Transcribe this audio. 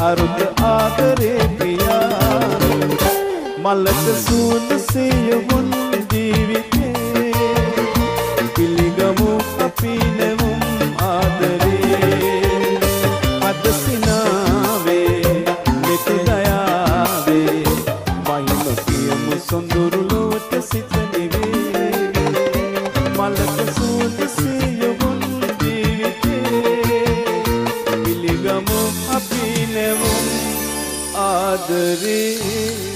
අරුත ආදරේ පියා මලක සූද සියවුන් ජීවිතේ පිළිගමු අපි නෙවුම් ආදරේ අද සිනාවේ මෙත දයාවේ වයින් කියමු සොඳුරු ලොවට සිත නිවේ මලක සූද සියවුන් ජීවිතේ පිළිගමු අපි නෙවුම් ආදරේ